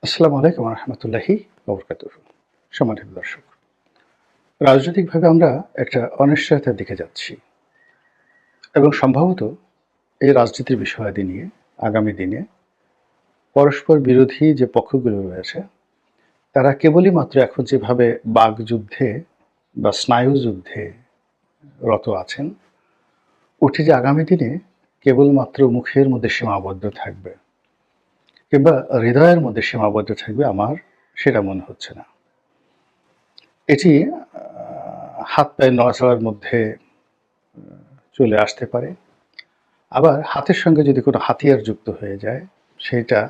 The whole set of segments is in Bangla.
আসসালামু আলাইকুম রহমতুল্লাহি ওবরকাতুহু। সম্মানিত দর্শক, রাজনৈতিকভাবে আমরা একটা অনিশ্চয়তার দিকে যাচ্ছি এবং সম্ভবত এই রাজনীতির বিষয়াদি নিয়ে আগামী দিনে পরস্পর বিরোধী যে পক্ষগুলো রয়েছে তারা কেবলই মাত্র এখন যেভাবে বাকযুদ্ধে বা স্নায়ুযুদ্ধে রত আছেন, ওটি যে আগামী দিনে কেবলমাত্র মুখের মধ্যে সীমাবদ্ধ থাকবে কিংবা হৃদয়ের মধ্যে সীমাবদ্ধ থাকবে, আমার সেটা মনে হচ্ছে না। এটি হাত পায়ের নড়াচড়ার মধ্যে চলে আসতে পারে। আবার হাতের সঙ্গে যদি কোনো হাতিয়ার যুক্ত হয়ে যায়, সেইটা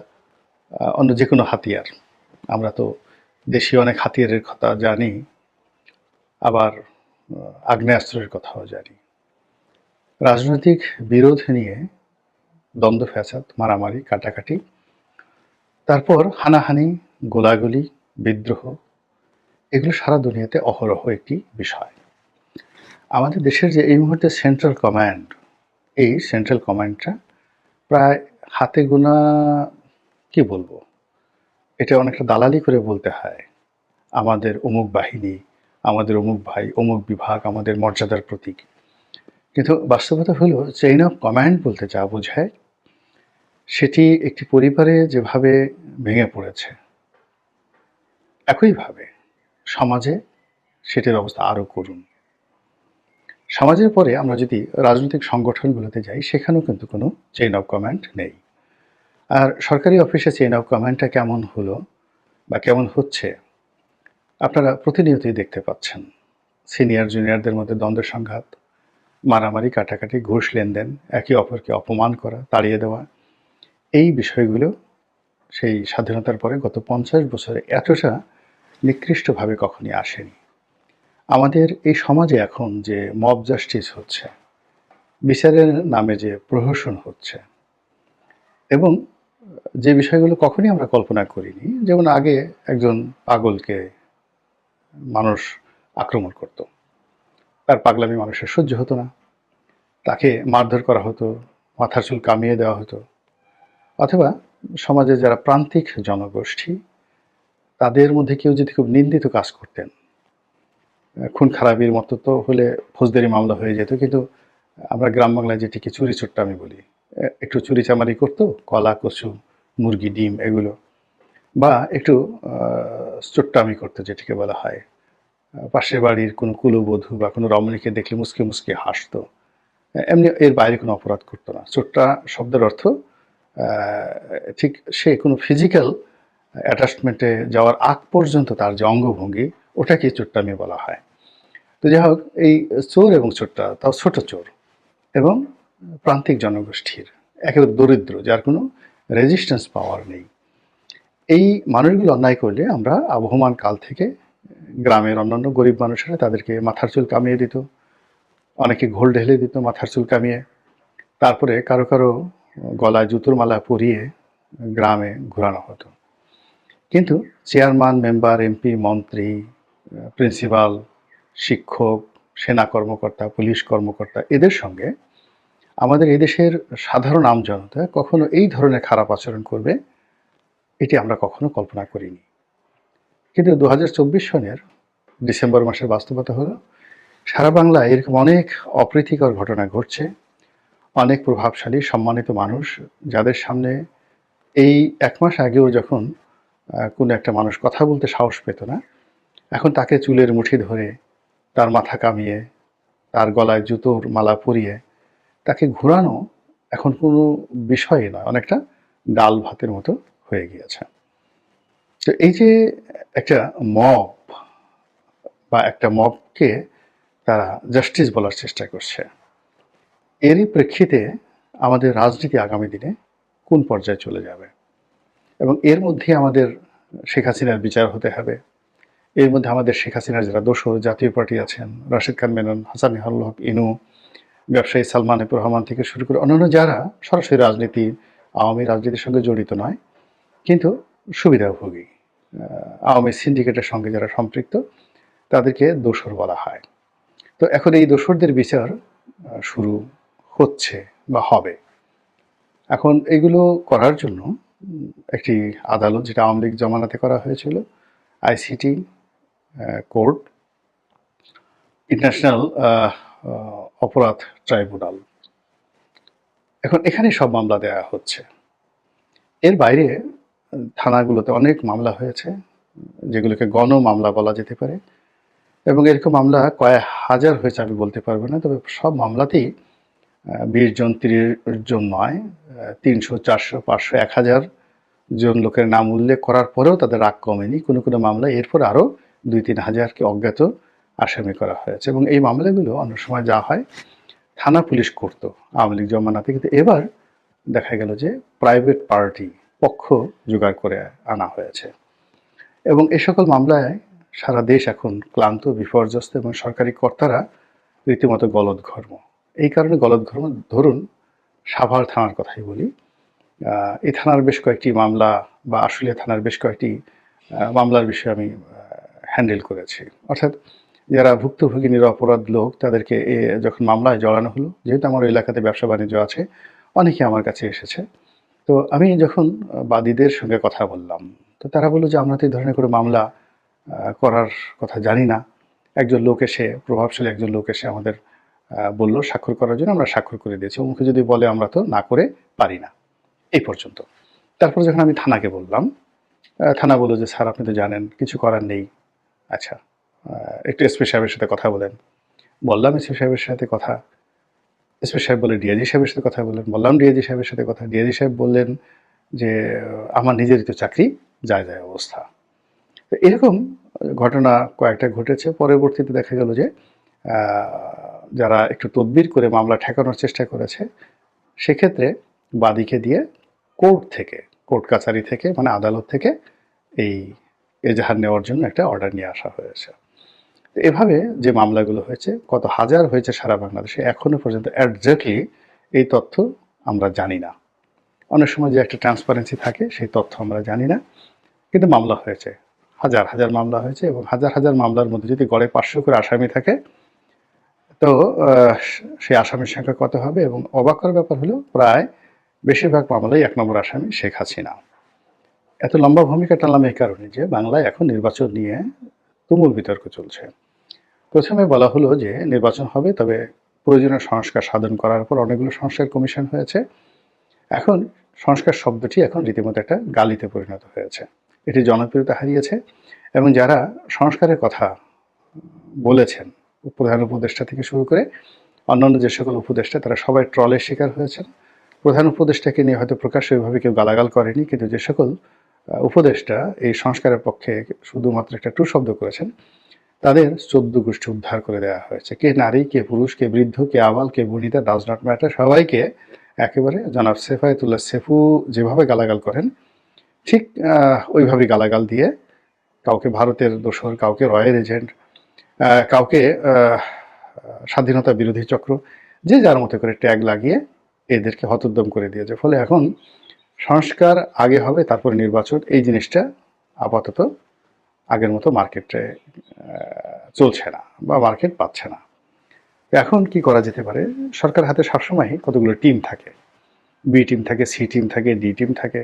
অন্য যেকোনো হাতিয়ার। আমরা তো দেশীয় অনেক হাতিয়ারের কথা জানি, আবার আগ্নেয়াস্ত্রের কথাও জানি। রাজনৈতিক বিরোধ নিয়ে দ্বন্দ্ব ফ্যাসাদ, মারামারি, কাটাকাটি, তারপর হানাহানি, গোলাগুলি, বিদ্রোহ, এগুলো সারা দুনিয়াতে অহরহ একটি বিষয়। আমাদের দেশের যে এই মুহূর্তে সেন্ট্রাল কমান্ড, এই সেন্ট্রাল কমান্ডটা প্রায় হাতে গোনা, কি বলবো, এটা অনেকটা দালালি করে বলতে হয়। আমাদের অমুক বাহিনী, আমাদের অমুক ভাই, অমুক বিভাগ আমাদের মর্যাদার প্রতীক। কিন্তু বাস্তবতা হলো চেইন অফ কমান্ড বলতে যা বোঝায়, সেটি একটি পরিবারে যেভাবে ভেঙে পড়েছে, একইভাবে সমাজে সেটির অবস্থা আরও করুন। সমাজের পরে আমরা যদি রাজনৈতিক সংগঠনগুলোতে যাই, সেখানেও কিন্তু কোনো চেইন অফ কমান্ড নেই। আর সরকারি অফিসে চেইন অফ কমান্ডটা কেমন হলো বা কেমন হচ্ছে, আপনারা প্রতিনিয়তই দেখতে পাচ্ছেন। সিনিয়র জুনিয়রদের মধ্যে দ্বন্দ্ব সংঘাত, মারামারি, কাটাকাটি, ঘুষ লেনদেন, একে অপরকে অপমান করা, তাড়িয়ে দেওয়া, এই বিষয়গুলো সেই স্বাধীনতার পরে গত 50 বছরে এতটা নিকৃষ্টভাবে কখনই আসেনি। আমাদের এই সমাজে এখন যে মব জাস্টিস হচ্ছে, বিচারের নামে যে প্রহসন হচ্ছে, এবং যে বিষয়গুলো কখনই আমরা কল্পনা করিনি, যেমন আগে একজন পাগলকে মানুষ আক্রমণ করত, তার পাগলামি মানুষের সহ্য হতো না, তাকে মারধর করা হতো, মাথার চুল কামিয়ে দেওয়া হতো। অথবা সমাজে যারা প্রান্তিক জনগোষ্ঠী, তাদের মধ্যে কেউ যদি খুব নিন্দিত কাজ করতেন, খুন খারাপির মতো তো হলে ফৌজদারি মামলা হয়ে যেত, কিন্তু আমরা গ্রাম বাংলায় যেটিকে চুরি চোট্টামি বলি, একটু চুরি চামারি করতো, কলা, কচু, মুরগি, ডিম, এগুলো, বা একটু চোট্টামি করতো যেটিকে বলা হয়, পাশের বাড়ির কোনো কুলবধূ বা কোনো রমণীকে দেখলে মুসকে মুসকে হাসতো, এমনি এর বাইরে কোনো অপরাধ করতো না। চোট্টা শব্দের অর্থ ঠিক সে কোনো ফিজিক্যাল অ্যাটাচমেন্টে যাওয়ার আগ পর্যন্ত তার যে অঙ্গভঙ্গি, ওটাকে চোট্টামি বলা হয়। তো যাই হোক, এই চোর এবং চোট্টা, তাও ছোট চোর এবং প্রান্তিক জনগোষ্ঠীর, একেবারে দরিদ্র, যার কোনো রেজিস্ট্যান্স পাওয়ার নেই, এই মানুষগুলো অন্যায় করলে আমরা আবহমান কাল থেকে গ্রামের অন্যান্য গরিব মানুষেরা তাদেরকে মাথার চুল কামিয়ে দিত, অনেকে ঘোল ঢেলে দিত মাথার চুল কামিয়ে, তারপরে কারো কারো গলায় জুতোর মালা পরিয়ে গ্রামে ঘোরানো হতো। কিন্তু চেয়ারম্যান, মেম্বার, এমপি, মন্ত্রী, প্রিন্সিপাল, শিক্ষক, সেনা কর্মকর্তা, পুলিশ কর্মকর্তা, এদের সঙ্গে আমাদের এই দেশের সাধারণ আমজনতা কখনো এই ধরনের খারাপ আচরণ করবে, এটি আমরা কখনো কল্পনা করিনি। কিন্তু 2024 সনের ডিসেম্বর মাসের বাস্তবতা হলো, সারা বাংলায় এরকম অনেক অপ্রীতিকর ঘটনা ঘটছে। অনেক প্রভাবশালী সম্মানিত মানুষ, যাদের সামনে এই 1 মাস আগেও যখন কোনো একটা মানুষ কথা বলতে সাহস পেত না, এখন তাকে চুলের মুঠি ধরে, তার মাথা কামিয়ে, তার গলায় জুতোর মালা পরিয়ে তাকে ঘোরানো এখন কোনো বিষয়ই নয়, অনেকটা ডাল ভাতের মতো হয়ে গিয়েছে। তো এই যে একটা মব বা একটা মবকে তারা জাস্টিস বলার চেষ্টা করছে, এরই প্রেক্ষিতে আমাদের রাজনীতি আগামী দিনে কোন পর্যায়ে চলে যাবে, এবং এর মধ্যে আমাদের শেখ হাসিনার বিচার হতে হবে। এর মধ্যে আমাদের শেখ হাসিনার যারা দোসর জাতীয় পার্টি আছেন, রাশেদ খান মেনন, হাসান নিহারুল হক ইনু, ব্যবসায়ী সালমান এফ রহমান থেকে শুরু করে অন্যান্য যারা সরাসরি রাজনীতি, আওয়ামী রাজনীতির সঙ্গে জড়িত নয় কিন্তু সুবিধাভোগী, আওয়ামী সিন্ডিকেটের সঙ্গে যারা সম্পৃক্ত, তাদেরকে দোসর বলা হয়। তো এখন এই দোসরদের বিচার শুরু হচ্ছে বা হবে। এখন এগুলো করার জন্য একটি আদালত, যেটা আওয়ামী লীগ জমানাতে করা হয়েছিল, আইসিটি কোর্ট, ইন্টারন্যাশনাল অপরাধ ট্রাইব্যুনাল। এখন এখানে সব মামলা দেওয়া হচ্ছে। এর বাইরে থানাগুলোতে অনেক মামলা হয়েছে, যেগুলোকে গণ মামলা বলা যেতে পারে, এবং এরকম মামলা কয়েক হাজার হয়েছে আমি বলতে পারবো না, তবে সব মামলাতেই 20 জন 30 জন নয়, 300 400 500 1000 জন লোকের নাম উল্লেখ করার পরেও তাদের রাগ কমেনি। কোনো কোনো মামলায় এরপর আরও 2-3 হাজারকে অজ্ঞাত আসামি করা হয়েছে, এবং এই মামলাগুলো অনেক সময় যা হয় থানা পুলিশ করতো আওয়ামী লীগ জমানাতে, কিন্তু এবার দেখা গেল যে প্রাইভেট পার্টি পক্ষ জোগাড় করে আনা হয়েছে, এবং এই সকল মামলায় সারা দেশ এখন ক্লান্ত, বিপর্যস্ত, এবং সরকারি কর্তারা রীতিমতো গলদঘর্ম। এই কারণে গলদঘর্ম, ধরুন সাভার থানার কথাই বলি, এই থানার বেশ কয়েকটি মামলা, বা আশুলিয়া থানার বেশ কয়েকটি মামলার বিষয়ে আমি হ্যান্ডেল করেছি। অর্থাৎ যারা ভুক্তভোগী নিরপরাধ লোক, তাদেরকে যখন মামলায় জড়ানো হলো, যেহেতু আমার এলাকাতে ব্যবসা বাণিজ্য আছে, অনেকে আমার কাছে এসেছে। তো আমি যখন বাদীদের সঙ্গে কথা বললাম, তো তারা বললো যে আমরা তো এই ধরনের কোনো মামলা করার কথা জানি না। একজন লোক এসে, প্রভাবশালী একজন লোক এসে আমাদের বললো স্বাক্ষর করার জন্য, আমরা স্বাক্ষর করে দিয়েছি। মুখে যদি বলে আমরা তো না করে পারি না, এই পর্যন্ত। তারপর যখন আমি থানাকে বললাম, থানা বললো যে স্যার আপনি তো জানেন কিছু করার নেই। আচ্ছা, একটু এসপি সাহেবের সাথে কথা বলেন। বললাম এসপি সাহেবের সাথে কথা। এসপি সাহেব বলে ডিআইজি সাহেবের সাথে কথা বলেন। বললাম ডিআইজি সাহেবের সাথে কথা। ডিআইজি সাহেব বললেন যে আমার নিজেরই তো চাকরি, যায় যায় অবস্থা। তো এরকম ঘটনা কয়েকটা ঘটেছে। পরবর্তীতে দেখা গেল যে যারা একটু তদবির করে মামলা ঠেকানোর চেষ্টা করেছে, সেক্ষেত্রে বাদীকে দিয়ে কোর্ট কাছারি থেকে, মানে আদালত থেকে এই এজাহার নেওয়ার জন্য একটা অর্ডার নিয়ে আসা হয়েছে। তো এভাবে যে মামলাগুলো হয়েছে, কত হাজার হয়েছে সারা বাংলাদেশে, এখনো পর্যন্ত একজ্যাক্টলি এই তথ্য আমরা জানি না। অনেক সময় যে একটা ট্রান্সপারেন্সি থাকে, সেই তথ্য আমরা জানি না, কিন্তু মামলা হয়েছে, হাজার হাজার মামলা হয়েছে, এবং হাজার হাজার মামলার মধ্যে যদি গড়ে 500 করে আসামি থাকে, তো সেই আসামির সংখ্যা কত হবে? এবং অবাক করার ব্যাপার হলো, প্রায় বেশিরভাগ মামলায় 1 নম্বর আসামি শেখ হাসিনা। এত লম্বা ভূমিকা টানলাম এই কারণে যে বাংলায় এখন নির্বাচন নিয়ে তুমুল বিতর্ক চলছে। প্রথমে বলা হলো যে নির্বাচন হবে, তবে প্রয়োজনীয় সংস্কার সাধন করার পর অনেকগুলো সংস্কার কমিশন হয়েছে। এখন সংস্কার শব্দটি এখন রীতিমতো একটা গালিতে পরিণত হয়েছে, এটি জনপ্রিয়তা হারিয়েছে, এবং যারা সংস্কারের কথা বলেছেন, প্রধান উপদেষ্টা থেকে শুরু করে অন্যান্য যে সকল উপদেষ্টা, তারা সবাই ট্রলের শিকার হয়েছেন। প্রধান উপদেষ্টাকে নিয়ে হয়তো প্রকাশ্যে ওইভাবে কেউ গালাগাল করেনি, কিন্তু যে সকল উপদেষ্টা এই সংস্কারের পক্ষে শুধুমাত্র একটা টু শব্দ করেছেন, তাদের 14 গোষ্ঠী উদ্ধার করে দেওয়া হয়েছে। কে নারী, কে পুরুষ, কে বৃদ্ধ, কে আবাল, কে বুড়িতা, ডাজ নট ম্যাটার, সবাইকে একেবারে জনাব সেফায়েতুল্লাহ সেফু যেভাবে গালাগাল করেন, ঠিক ওইভাবেই গালাগাল দিয়ে কাউকে ভারতের দোসর, কাউকে রয়ের এজেন্ট, কাউকে স্বাধীনতা বিরোধী চক্র, যে যার মতো করে ট্যাগ লাগিয়ে এদেরকে হতোদ্যম করে দিয়েছে। ফলে এখন সংস্কার আগে হবে, তারপর নির্বাচন, এই জিনিসটা আপাতত আগের মতো মার্কেটে চলছে না, বা মার্কেট পাচ্ছে না। এখন কি করা যেতে পারে? সরকার হাতে সবসময় কতগুলো টিম থাকে, বি টিম থাকে, সি টিম থাকে, ডি টিম থাকে।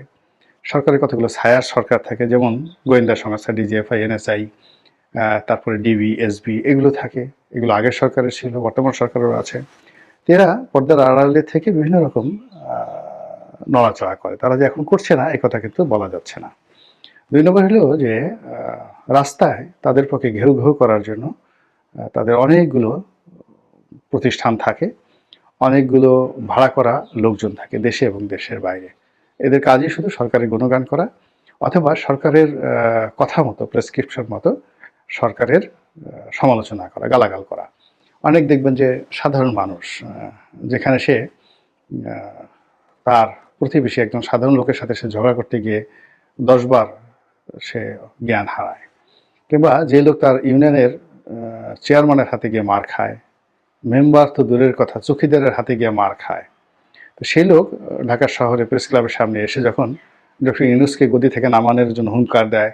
সরকারের কতগুলো ছায়ার সরকার থাকে, যেমন গোয়েন্দা সংস্থা, ডিজিএফআই, এনএসআই, তারপরে ডিবি, এসবি, এগুলো থাকে। এগুলো আগের সরকারের ছিল, বর্তমান সরকারেরও আছে। এরা পর্দার আড়ালে থেকে বিভিন্ন রকম নড়াচড়া করে। তারা যে এখন করছে না, একথা কিন্তু বলা যাচ্ছে না। 2 নম্বর হলো যে রাস্তায় তাদের পক্ষে ঘেউ ঘেউ করার জন্য তাদের অনেকগুলো প্রতিষ্ঠান থাকে, অনেকগুলো ভাড়া করা লোকজন থাকে দেশে এবং দেশের বাইরে। এদের কাজই শুধু সরকারের গুণগান করা, অথবা সরকারের কথা মতো, প্রেসক্রিপশন মতো সরকারের সমালোচনা করা, গালাগাল করা। অনেক দেখবেন যে সাধারণ মানুষ, যেখানে সে তার প্রতিবেশী একজন সাধারণ লোকের সাথে সে ঝগড়া করতে গিয়ে 10 বার সে জ্ঞান হারায়, কিংবা যে লোক তার ইউনিয়নের চেয়ারম্যানের হাতে গিয়ে মার খায়, মেম্বার তো দূরের কথা, চৌকিদারের হাতে গিয়ে মার খায়, তো সেই লোক ঢাকা শহরে প্রেস ক্লাবের সামনে এসে যখন ডক্টর ইউনূসকে গদি থেকে নামানোর জন্য হুঙ্কার দেয়,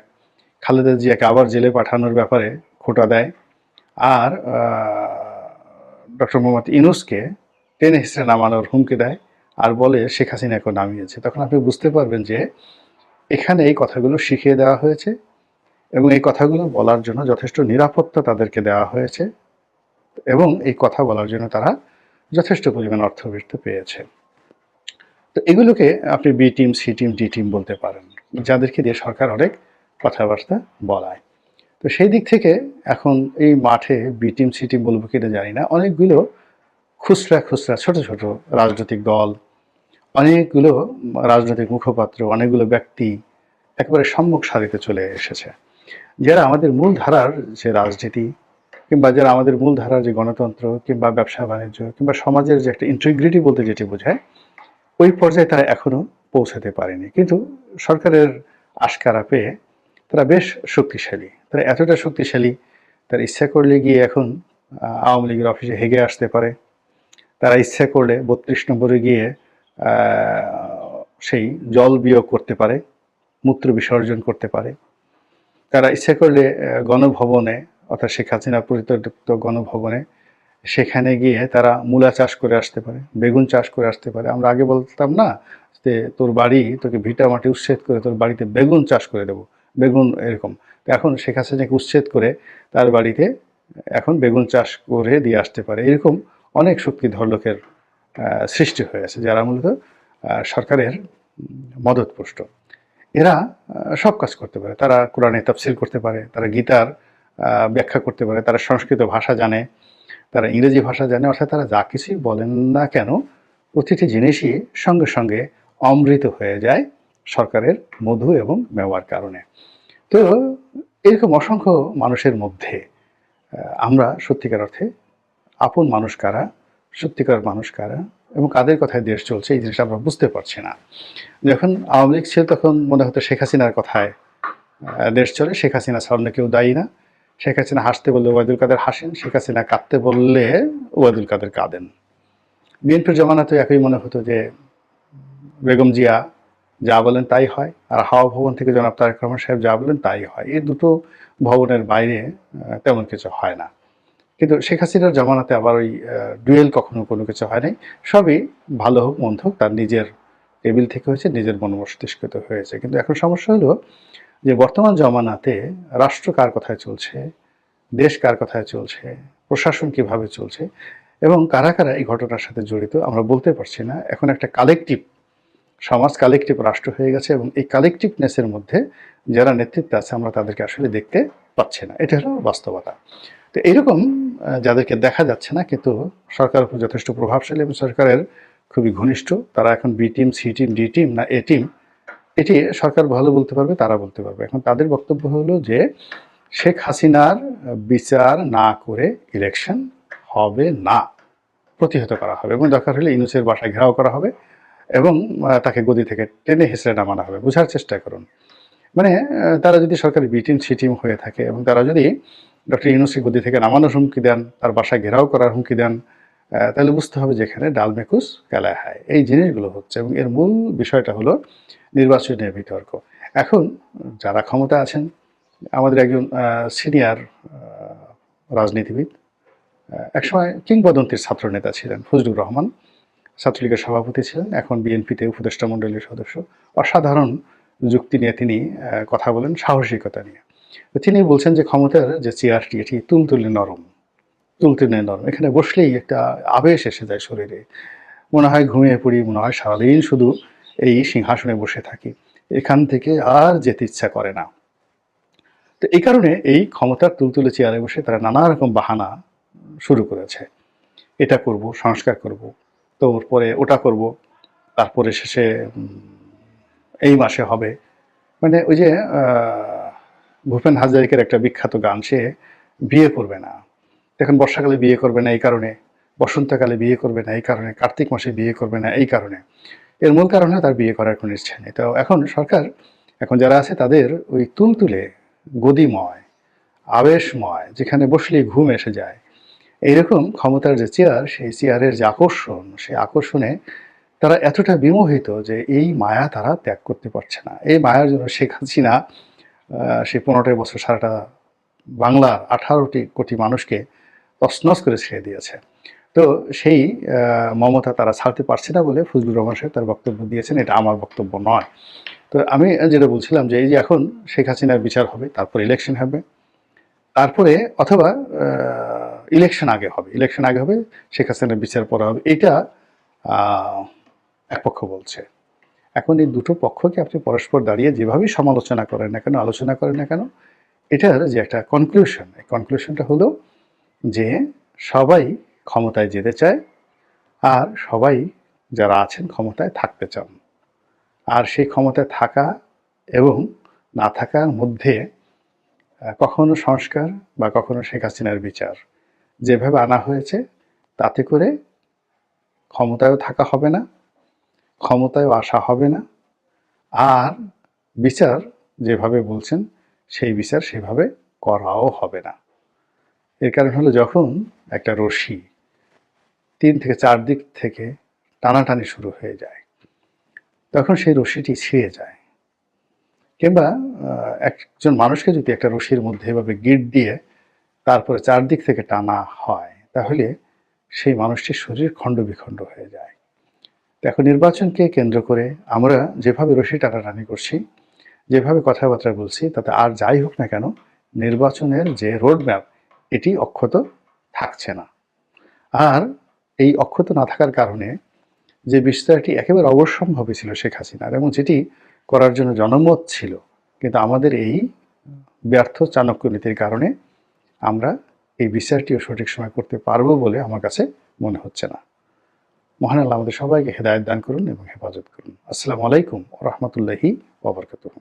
খালেদা জিয়াকে আবার জেলে পাঠানোর ব্যাপারে খোঁটা দেয়, আর ডক্টর মোহাম্মদ ইউনূসকে টেনে হিসেবে নামানোর হুমকি দেয়, আর বলে শেখ হাসিনাকে নামিয়েছে, তখন আপনি বুঝতে পারবেন যে এখানে এই কথাগুলো শিখিয়ে দেওয়া হয়েছে এবং এই কথাগুলো বলার জন্য যথেষ্ট নিরাপত্তা তাদেরকে দেওয়া হয়েছে এবং এই কথা বলার জন্য তারা যথেষ্ট পরিমাণ অর্থবৃত্ত পেয়েছে। তো এগুলোকে আপনি B team, C team, D team বলতে পারেন, যাদেরকে দিয়ে সরকার অনেক কথাবার্তা বলায়। তো সেই দিক থেকে এখন এই মাঠে বি টিম, সি টিম বলবো কিনা জানি না, অনেকগুলো খুচরা খুচরা ছোট ছোট রাজনৈতিক দল, অনেকগুলো রাজনৈতিক মুখপাত্র, অনেকগুলো ব্যক্তি একেবারে সম্মুখ সারিতে চলে এসেছে, যারা আমাদের মূল ধারার যে রাজনীতি কিংবা যারা আমাদের মূল ধারার যে গণতন্ত্র কিংবা ব্যবসা বাণিজ্য কিংবা সমাজের যে একটা ইন্টিগ্রিটি বলতে যেটি বোঝায়, ওই পর্যায়ে তারা এখনো পৌঁছাতে পারেনি। কিন্তু সরকারের আশকারা পেয়ে তারা বেশ শক্তিশালী। তারা এতটা শক্তিশালী, তারা ইচ্ছা করলে গিয়ে এখন আওয়ামী লীগের অফিসে হেগে আসতে পারে। তারা ইচ্ছা করলে ৩২ নম্বরে গিয়ে সেই জল বিয়োগ করতে পারে, মূত্র বিসর্জন করতে পারে। তারা ইচ্ছা করলে গণভবনে, অর্থাৎ শেখ হাসিনা পরিত্যক্ত গণভবনে, সেখানে গিয়ে তারা মূলা চাষ করে আসতে পারে, বেগুন চাষ করে আসতে পারে। আমরা আগে বলতাম না যে তোর বাড়ি, তোকে ভিটা মাটি উচ্ছেদ করে তোর বাড়িতে বেগুন চাষ করে দেবো, বেগুন এরকম। তো এখন শেখ হাসিনাকে উচ্ছেদ করে তার বাড়িতে এখন বেগুন চাষ করে দিয়ে আসতে পারে। এরকম অনেক শক্তিধর লোকের সৃষ্টি হয়েছে, যারা মূলত সরকারের মদতপুষ্ট। এরা সব কাজ করতে পারে। তারা কোরআনে তাফসির করতে পারে, তারা গীতার ব্যাখ্যা করতে পারে, তারা সংস্কৃত ভাষা জানে, তারা ইংরেজি ভাষা জানে। অর্থাৎ তারা যা কিছুই বলেন না কেন, প্রতিটি জিনিসই সঙ্গে সঙ্গে অমৃত হয়ে যায় সরকারের মধু এবং মেওয়ার কারণে। তো এরকম অসংখ্য মানুষের মধ্যে আমরা সত্যিকার অর্থে আপন মানুষ কারা, সত্যিকার মানুষ কারা এবং কাদের কথায় দেশ চলছে, এই জিনিসটা আমরা বুঝতে পারছি না। যখন আওয়ামী লীগ ছিল তখন মনে হতো শেখ হাসিনার কথায় দেশ চলে, শেখ হাসিনা ছাড়া অন্য কেউ দায়ী না। শেখ হাসিনা হাসতে বললে ওবায়দুল কাদের হাসেন, শেখ হাসিনা কাঁদতে বললে ওবায়দুল কাদের কাঁদেন। বিএনপির জমানাতে একই মনে হতো যে বেগম জিয়া যা বলেন তাই হয়, আর হাওয়া ভবন থেকে জনাব তারেক রহমান সাহেব যা বলেন তাই হয়। এই দুটো ভবনের বাইরে তেমন কিছু হয় না। কিন্তু শেখ হাসিনার জমানাতে আবার ওই ডুয়েল কখনো কোনো কিছু হয় নাই। সবই ভালো হোক মন্দ হোক তার নিজের টেবিল থেকে হয়েছে, নিজের মনমস্তিষ্কৃত হয়েছে। কিন্তু এখন সমস্যা হলো যে বর্তমান জমানাতে রাষ্ট্র কার কথায় চলছে, দেশ কার কথায় চলছে, প্রশাসন কিভাবে চলছে এবং কারা কারা এই ঘটনার সাথে জড়িত আমরা বলতে পারছি না। এখন একটা কালেকটিভ সমাজ, কালেকটিভ রাষ্ট্র হয়ে গেছে এবং এই কালেকটিভনেসের মধ্যে যারা নেতৃত্বে আছে আমরা তাদেরকে আসলে দেখতে পাচ্ছি না। এটা হলো বাস্তবতা। তো এইরকম যাদেরকে দেখা যাচ্ছে না কিন্তু সরকারের উপর যথেষ্ট প্রভাবশালী এবং সরকারের খুবই ঘনিষ্ঠ, তারা এখন B team, C team, D team না এ টিম, এটি সরকার ভালো বলতে পারবে, তারা বলতে পারবে। এখন তাদের বক্তব্য হলো যে শেখ হাসিনার বিচার না করে ইলেকশন হবে না, প্রতিহত করা হবে এবং দরকার হলে ইউনূসের বাসায় ঘেরাও করা হবে এবং তাকে গদি থেকে টেনে হেঁচড়ে নামানো হবে। বোঝার চেষ্টা করুন, মানে তারা যদি সরকারি বি টিম, সি টিম হয়ে থাকে এবং তারা যদি ডক্টর ইউনূসকে গদি থেকে নামানোর হুমকি দেন, তার বাসায় ঘেরাও করার হুমকি দেন, তাহলে বুঝতে হবে যে এখানে ডাল মেকুস কেলায় হায়, এই জিনিসগুলো হচ্ছে। এবং এর মূল বিষয়টা হলো নির্বাচনের বিতর্ক। এখন যারা ক্ষমতা আছেন, আমাদের একজন সিনিয়র রাজনীতিবিদ, একসময় কিংবদন্তির ছাত্রনেতা ছিলেন ফজলুর রহমান, ছাত্রলীগের সভাপতি ছিলেন, এখন বিএনপিতে উপদেষ্টা মণ্ডলীর সদস্য। অসাধারণ যুক্তি নিয়ে তিনি কথা বলেন, সাহসিকতা নিয়ে। তিনি বলছেন যে ক্ষমতার যে চেয়ারটি এটি তুলতুলে নরম, তুলতুলে নরম, এখানে বসলেই একটা আবেশ এসে যায় শরীরে, মনে হয় ঘুমিয়ে পড়ি, মনে হয় সারাদিন শুধু এই সিংহাসনে বসে থাকি, এখান থেকে আর যেতে ইচ্ছা করে না। তো এই কারণে এই ক্ষমতার তুলতুলে চেয়ারে বসে তারা নানা রকম বাহানা শুরু করেছে। এটা করব, সংস্কার করব, তো পরে ওটা করব, তারপরে শেষে এই মাসে হবে। মানে ওই যে ভূপেন হাজারিকার একটা বিখ্যাত গান, সে বিয়ে করবে না, এখন বর্ষাকালে বিয়ে করবে না এই কারণে, বসন্তকালে বিয়ে করবে না এই কারণে, কার্তিক মাসে বিয়ে করবে না এই কারণে। এর মূল কারণে তার বিয়ে করার কোনো ইচ্ছে নেই। তো এখন সরকার, এখন যারা আছে তাদের ওই তুলতুলে, গদিময়, আবেশময়, যেখানে বসলেই ঘুম এসে যায়, এইরকম ক্ষমতার যে চেয়ার, সেই চেয়ারের যে আকর্ষণ, সেই আকর্ষণে তারা এতটা বিমোহিত যে এই মায়া তারা ত্যাগ করতে পারছে না। এই মায়ার জন্য শেখ হাসিনা সেই 15টা বছর সারাটা বাংলার 18 কোটি মানুষকে তছনছ করে ছেড়ে দিয়েছে। তো সেই মমতা তারা ছাড়তে পারছে না বলে ফজলুর রহমান সাহেব তার বক্তব্য দিয়েছেন। এটা আমার বক্তব্য নয়। তো আমি যেটা বলছিলাম যে এই যে এখন শেখ হাসিনার বিচার হবে, তারপর ইলেকশন হবে, তারপরে অথবা ইলেকশন আগে হবে, ইলেকশন আগে হবে, শেখ হাসিনার বিচার পরে হবে, এটা এক পক্ষ বলছে। এখন এই দুটো পক্ষকে আপনি পরস্পর দাঁড়িয়ে যেভাবেই সমালোচনা করেন না কেন, আলোচনা করেন না কেন, এটার যে একটা কনক্লুশন, এই কনক্লুশনটা হলো যে সবাই ক্ষমতায় যেতে চায়, আর সবাই যারা আছেন ক্ষমতায় থাকতে চান। আর সেই ক্ষমতায় থাকা এবং না থাকার মধ্যে কখনো সংস্কার বা কখনো শেখ হাসিনার বিচার যেভাবে আনা হয়েছে, তাতে করে ক্ষমতায়ও থাকা হবে না, ক্ষমতায়ও আসা হবে না, আর বিচার যেভাবে বলছেন সেই বিচার সেভাবে করাও হবে না। এর কারণ হলো যখন একটা রশি 3 থেকে 4 দিক থেকে টানাটানি শুরু হয়ে যায়, তখন সেই রশিটি ছিঁড়ে যায়। কিংবা একজন মানুষকে যদি একটা রশির মধ্যে এভাবে গিঁট দিয়ে তারপরে 4 দিক থেকে টানা হয়, তাহলে সেই মানুষটির শরীর খণ্ড-বিখণ্ড হয়ে যায়। এখন নির্বাচনকে কেন্দ্র করে আমরা যেভাবে রশি টানাটানি করছি, যেভাবে কথাবার্তা বলছি, তাতে আর যাই হোক না কেন নির্বাচনের যে রোড ম্যাপ, এটি অক্ষত থাকছে না। আর এই অক্ষত না থাকার কারণে যে বিস্তারটি একেবারে অবশ্যম্ভাবী ছিল শেখ হাসিনার, এবং যেটি করার জন্য জনমত ছিল, কিন্তু আমাদের এই ব্যর্থ চাণক্য নীতির কারণে আমরা এই বিচারটিও সঠিক সময় করতে পারবো বলে আমার কাছে মনে হচ্ছে না। মহান আল্লাহ আমাদের সবাইকে হেদায়েত দান করুন এবং হেফাজত করুন। আসসালামু আলাইকুম ওয়া রাহমাতুল্লাহি ওয়া বারাকাতুহু।